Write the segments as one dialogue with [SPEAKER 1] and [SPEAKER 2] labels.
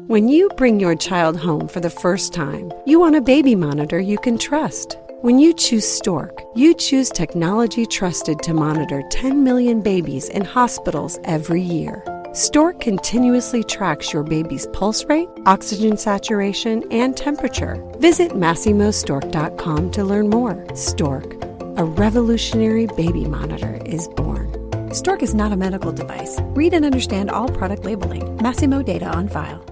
[SPEAKER 1] When you bring your child home for the first time, you want a baby monitor you can trust. When you choose Stork, you choose technology trusted to monitor 10 million babies in hospitals every year. Stork continuously tracks your baby's pulse rate, oxygen saturation, and temperature. Visit MassimoStork.com to learn more. Stork, a revolutionary baby monitor, is born.
[SPEAKER 2] Stork is not a medical device. Read and understand all product labeling. Massimo data on file.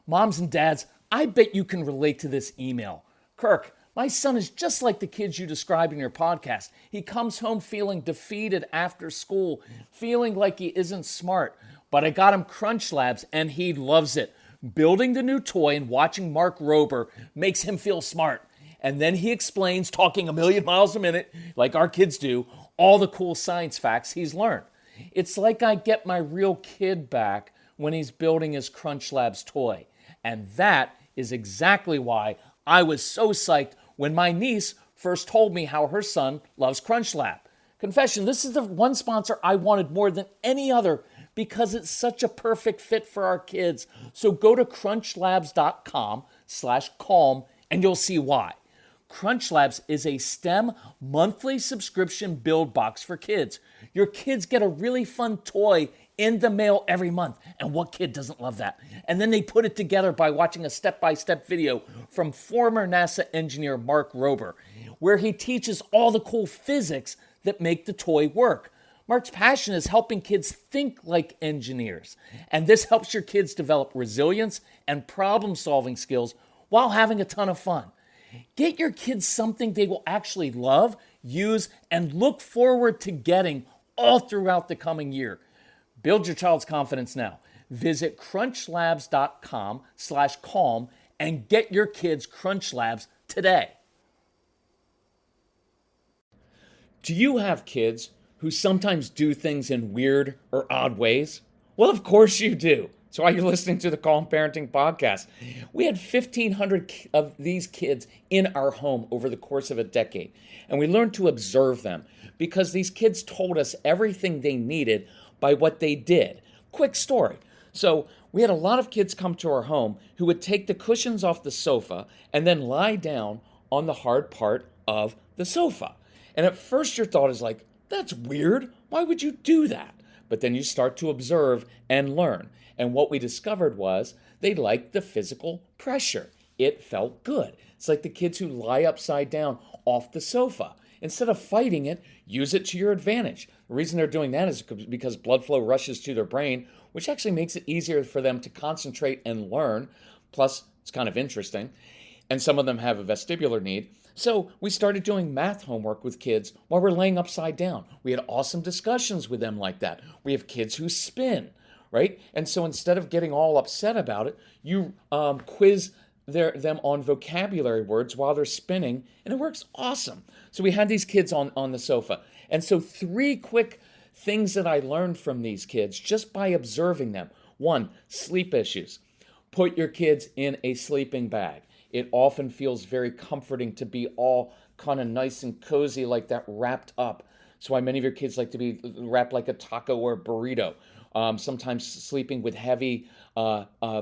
[SPEAKER 3] Moms and dads, I bet you can relate to this email. Kirk, my son is just like the kids you described in your podcast. He comes home feeling defeated after school, feeling like he isn't smart. But I got him Crunch Labs and he loves it. Building the new toy and watching Mark Rober makes him feel smart. And then he explains, talking a million miles a minute, like our kids do, all the cool science facts he's learned. It's like I get my real kid back when he's building his Crunch Labs toy. And that is exactly why I was so psyched when my niece first told me how her son loves Crunch Lab. Confession, this is the one sponsor I wanted more than any other because it's such a perfect fit for our kids. So go to crunchlabs.com/calm and you'll see why. Crunch Labs is a STEM monthly subscription build box for kids. Your kids get a really fun toy in the mail every month. And what kid doesn't love that? And then they put it together by watching a step-by-step video from former NASA engineer Mark Rober, where he teaches all the cool physics that make the toy work. Mark's passion is helping kids think like engineers. And this helps your kids develop resilience and problem-solving skills while having a ton of fun. Get your kids something they will actually love, use, and look forward to getting all throughout the coming year. Build your child's confidence now. Visit crunchlabs.com/calm and get your kids Crunch Labs today. Do you have kids who sometimes do things in weird or odd ways? Well, of course you do. That's why you're listening to the Calm Parenting Podcast. We had 1,500 of these kids in our home over the course of a decade, and we learned to observe them because these kids told us everything they needed by what they did. Quick story. So we had a lot of kids come to our home who would take the cushions off the sofa and then lie down on the hard part of the sofa. And at first your thought is like, that's weird. Why would you do that? But then you start to observe and learn. And what we discovered was they liked the physical pressure. It felt good. It's like the kids who lie upside down off the sofa. Instead of fighting it, use it to your advantage. The reason they're doing that is because blood flow rushes to their brain, which actually makes it easier for them to concentrate and learn. Plus, it's kind of interesting. And some of them have a vestibular need. So we started doing math homework with kids while we're laying upside down. We had awesome discussions with them like that. We have kids who spin, right? And so instead of getting all upset about it, you quiz them on vocabulary words while they're spinning, and it works awesome. So we had these kids on the sofa. And so 3 quick things that I learned from these kids just by observing them. 1, sleep issues. Put your kids in a sleeping bag. It often feels very comforting to be all kind of nice and cozy like that, wrapped up. That's why many of your kids like to be wrapped like a taco or a burrito. Sometimes sleeping with heavy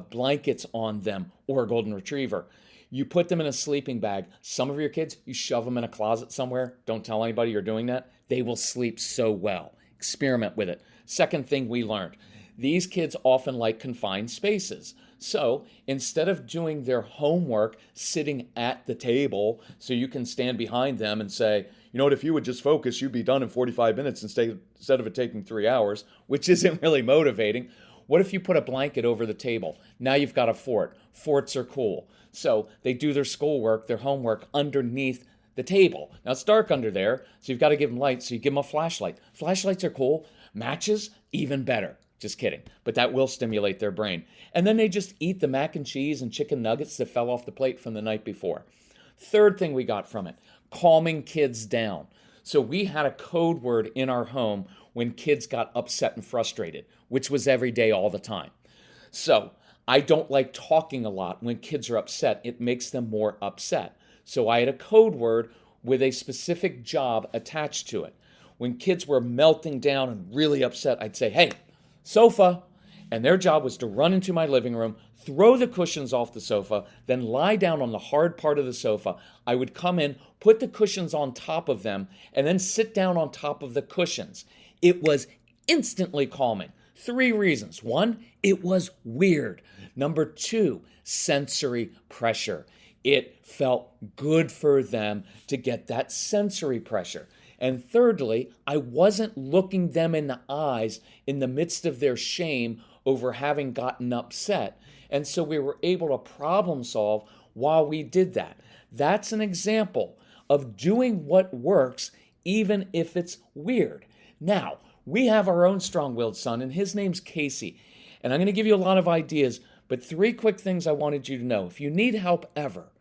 [SPEAKER 3] blankets on them or a golden retriever. You put them in a sleeping bag. Some of your kids, you shove them in a closet somewhere. Don't tell anybody you're doing that. They will sleep so well. Experiment with it. Second thing we learned, these kids often like confined spaces. So instead of doing their homework sitting at the table so you can stand behind them and say, you know what, if you would just focus, you'd be done in 45 minutes instead of it taking 3 hours, which isn't really motivating. What if you put a blanket over the table? Now you've got a fort. Forts are cool. So they do their schoolwork, their homework underneath the table. Now it's dark under there, so you've got to give them light, so you give them a flashlight. Flashlights are cool. Matches, even better. Just kidding. But that will stimulate their brain. And then they just eat the mac and cheese and chicken nuggets that fell off the plate from the night before. Third thing we got from it, calming kids down. So we had a code word in our home when kids got upset and frustrated, which was every day, all the time. So I don't like talking a lot when kids are upset. It makes them more upset. So I had a code word with a specific job attached to it. When kids were melting down and really upset, I'd say, hey, sofa. And their job was to run into my living room, throw the cushions off the sofa, then lie down on the hard part of the sofa. I would come in, put the cushions on top of them, and then sit down on top of the cushions. It was instantly calming. 3 reasons. 1, it was weird. Number 2, sensory pressure. It felt good for them to get that sensory pressure. And thirdly, I wasn't looking them in the eyes in the midst of their shame over having gotten upset. And so we were able to problem solve while we did that. That's an example of doing what works even if it's weird. Now, we have our own strong-willed son, and his name's Casey. And I'm going to give you a lot of ideas, but 3 quick things I wanted you to know. If you need help ever,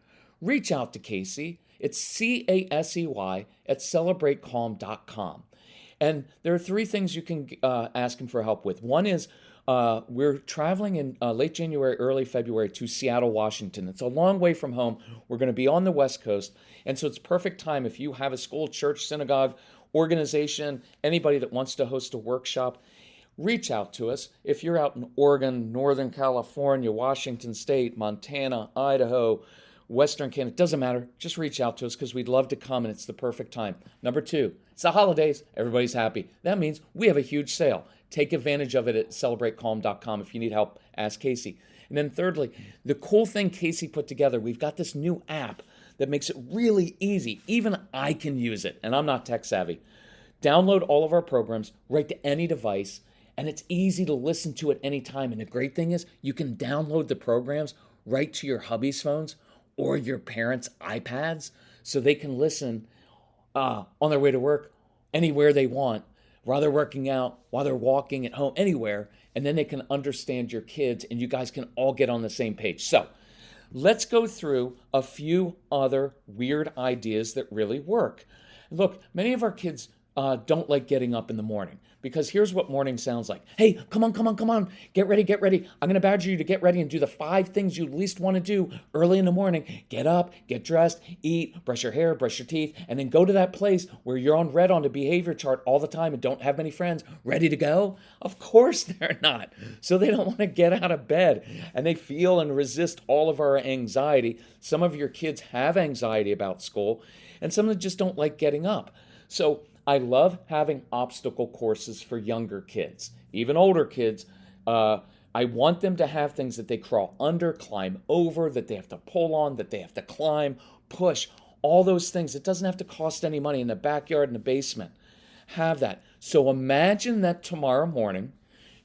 [SPEAKER 3] reach out to Casey. It's CASEY at celebratecalm.com. And there are 3 things you can ask him for help with. One is we're traveling in late January, early February to Seattle, Washington. It's a long way from home. We're going to be on the West Coast. And so it's perfect time if you have a school, church, synagogue, organization, anybody that wants to host a workshop. Reach out to us. If you're out in Oregon, Northern California, Washington State, Montana, Idaho, Western Canada, it doesn't matter. Just reach out to us because we'd love to come and it's the perfect time. Number 2, it's the holidays. Everybody's happy. That means we have a huge sale. Take advantage of it at celebratecalm.com. If you need help, ask Casey. And then thirdly, the cool thing Casey put together, we've got this new app that makes it really easy. Even I can use it, and I'm not tech savvy. Download all of our programs right to any device, and it's easy to listen to at any time. And the great thing is you can download the programs right to your hubby's phones or your parents' iPads so they can listen on their way to work anywhere they want, while they're working out, while they're walking at home, anywhere, and then they can understand your kids and you guys can all get on the same page. So let's go through a few other weird ideas that really work. Look, many of our kids don't like getting up in the morning because here's what morning sounds like. Hey, come on. Get ready. I'm going to badger you to get ready and do the 5 things you least want to do early in the morning. Get up, get dressed, eat, brush your hair, brush your teeth, and then go to that place where you're on red on the behavior chart all the time and don't have many friends. Ready to go? Of course they're not. So they don't want to get out of bed and they feel and resist all of our anxiety. Some of your kids have anxiety about school and some of them just don't like getting up. So I love having obstacle courses for younger kids, even older kids. I want them to have things that they crawl under, climb over, that they have to pull on, that they have to climb, push, all those things. It doesn't have to cost any money in the backyard, in the basement. Have that. So imagine that tomorrow morning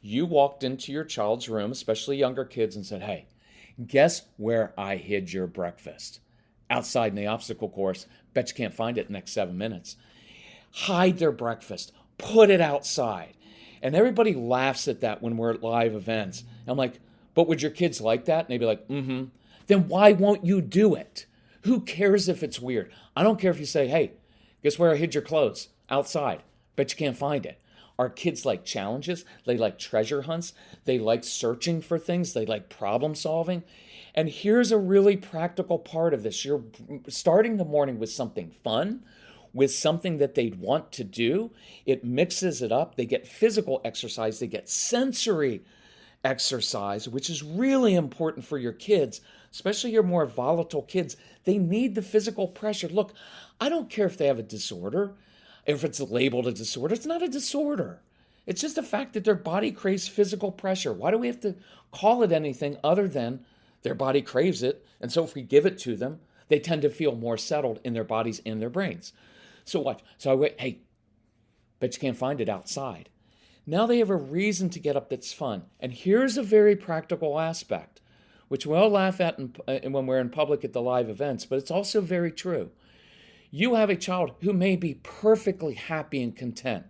[SPEAKER 3] you walked into your child's room, especially younger kids, and said, hey, guess where I hid your breakfast? Outside in the obstacle course. Bet you can't find it in the next 7 minutes. Hide their breakfast, put it outside. And everybody laughs at that when we're at live events. And I'm like, but would your kids like that? And they'd be like, mm-hmm. Then why won't you do it? Who cares if it's weird? I don't care if you say, hey, guess where I hid your clothes? Outside. Bet you can't find it. Our kids like challenges. They like treasure hunts. They like searching for things. They like problem solving. And here's a really practical part of this. You're starting the morning with something fun, with something that they'd want to do. It mixes it up. They get physical exercise. They get sensory exercise, which is really important for your kids, especially your more volatile kids. They need the physical pressure. Look, I don't care if they have a disorder, if it's labeled a disorder. It's not a disorder. It's just the fact that their body craves physical pressure. Why do we have to call it anything other than their body craves it? And so if we give it to them, they tend to feel more settled in their bodies and their brains. So watch. So I wait, hey, bet you can't find it outside. Now they have a reason to get up that's fun. And here's a very practical aspect, which we all laugh at when we're in public at the live events, but it's also very true. You have a child who may be perfectly happy and content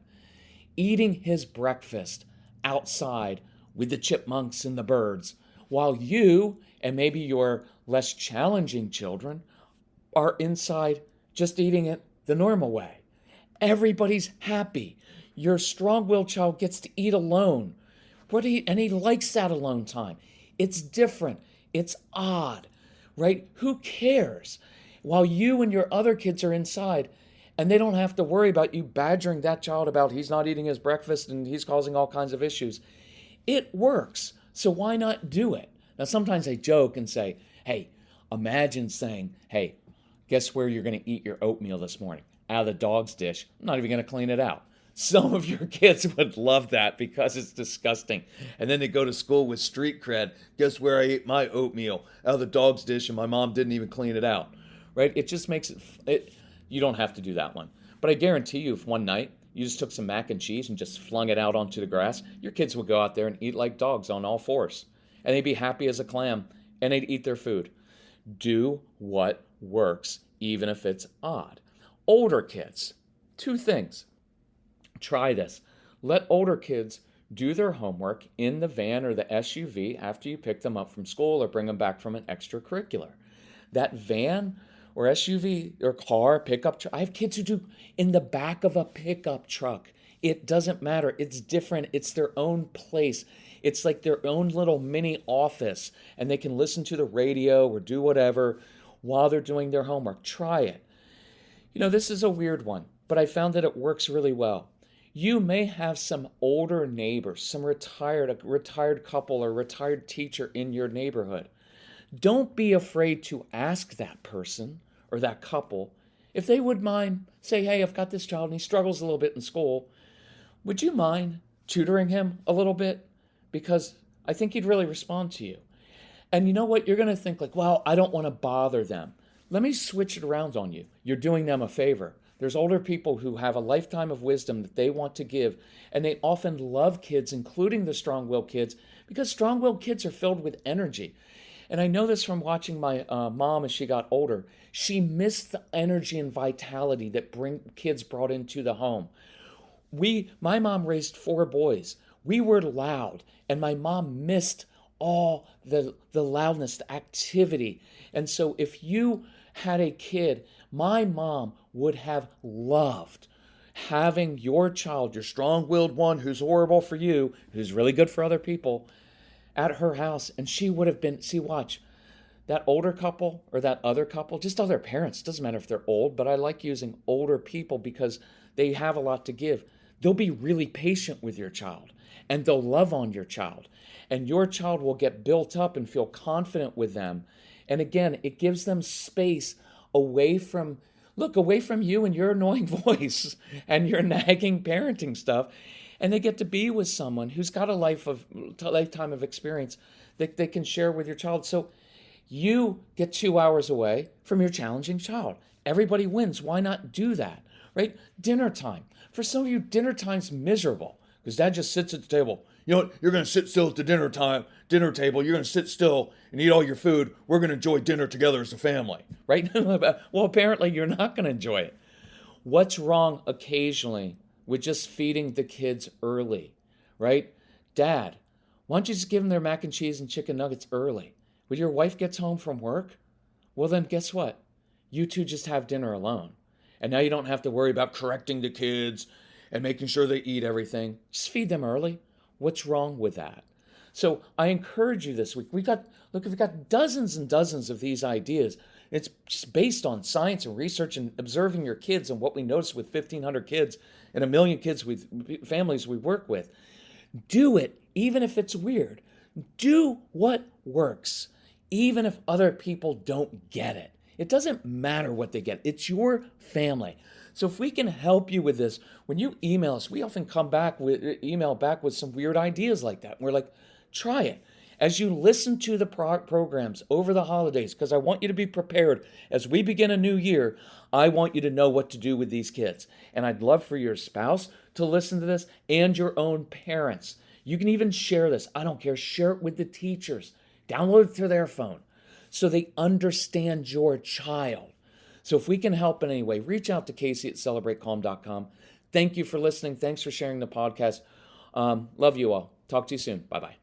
[SPEAKER 3] eating his breakfast outside with the chipmunks and the birds, while you and maybe your less challenging children are inside just eating it the normal way. Everybody's happy. Your strong-willed child gets to eat alone. And he likes that alone time. It's different. It's odd, right? Who cares? While you and your other kids are inside, and they don't have to worry about you badgering that child about he's not eating his breakfast and he's causing all kinds of issues. It works. So why not do it? Now, sometimes I joke and say, hey, imagine saying, hey, guess where you're going to eat your oatmeal this morning? Out of the dog's dish. I'm not even going to clean it out. Some of your kids would love that because it's disgusting. And then they go to school with street cred. Guess where I ate my oatmeal? Out of the dog's dish, and my mom didn't even clean it out. Right? It just makes it you don't have to do that one. But I guarantee you, if one night you just took some mac and cheese and just flung it out onto the grass, your kids would go out there and eat like dogs on all fours. And they'd be happy as a clam, and they'd eat their food. Do what works, even if it's odd. Older kids, 2 things. Try this. Let older kids do their homework in the van or the SUV after you pick them up from school or bring them back from an extracurricular. That van or SUV or car, pickup truck, I have kids who do in the back of a pickup truck. It doesn't matter. It's different. It's their own place. It's like their own little mini office, and they can listen to the radio or do whatever while they're doing their homework. Try it. This is a weird one, but I found that it works really well. You may have some older neighbors, a retired couple or retired teacher in your neighborhood. Don't be afraid to ask that person or that couple if they would mind, say, hey, I've got this child and he struggles a little bit in school. Would you mind tutoring him a little bit? Because I think he'd really respond to you. And you know what? You're going to think like, well, I don't want to bother them. Let me switch it around on you. You're doing them a favor. There's older people who have a lifetime of wisdom that they want to give, and they often love kids, including the strong-willed kids, because strong-willed kids are filled with energy. And I know this from watching my mom as she got older. She missed the energy and vitality that kids brought into the home. My mom raised 4 boys. We were loud, and my mom missed all the loudness, the activity. And so if you had a kid, my mom would have loved having your child, your strong-willed one who's horrible for you, who's really good for other people, at her house. And she would have been, watch, that older couple or that other couple, just other parents, doesn't matter if they're old, but I like using older people because they have a lot to give. They'll be really patient with your child, and they'll love on your child. And your child will get built up and feel confident with them. And again, it gives them space away from you and your annoying voice and your nagging parenting stuff. And they get to be with someone who's got a lifetime of experience that they can share with your child. So you get 2 hours away from your challenging child. Everybody wins. Why not do that, right? Dinner time. For some of you, dinner time's miserable because dad just sits at the table. You know what? You're going to sit still at the dinner table. You're going to sit still and eat all your food. We're going to enjoy dinner together as a family, right? Well, apparently you're not going to enjoy it. What's wrong occasionally with just feeding the kids early, right? Dad, why don't you just give them their mac and cheese and chicken nuggets early? When your wife gets home from work, well then guess what? You two just have dinner alone. And now you don't have to worry about correcting the kids and making sure they eat everything. Just feed them early. What's wrong with that? So I encourage you this week. We've got dozens and dozens of these ideas. It's just based on science and research and observing your kids and what we notice with 1,500 kids and 1 million kids with families we work with. Do it, even if it's weird. Do what works, even if other people don't get it. It doesn't matter what they get. It's your family. So if we can help you with this, when you email us, we often email back with some weird ideas like that. And we're like, try it. As you listen to the programs over the holidays, because I want you to be prepared. As we begin a new year, I want you to know what to do with these kids. And I'd love for your spouse to listen to this and your own parents. You can even share this. I don't care. Share it with the teachers. Download it to their phone so they understand your child. So if we can help in any way, reach out to Casey at celebratecalm.com. Thank you for listening. Thanks for sharing the podcast. Love you all. Talk to you soon. Bye-bye.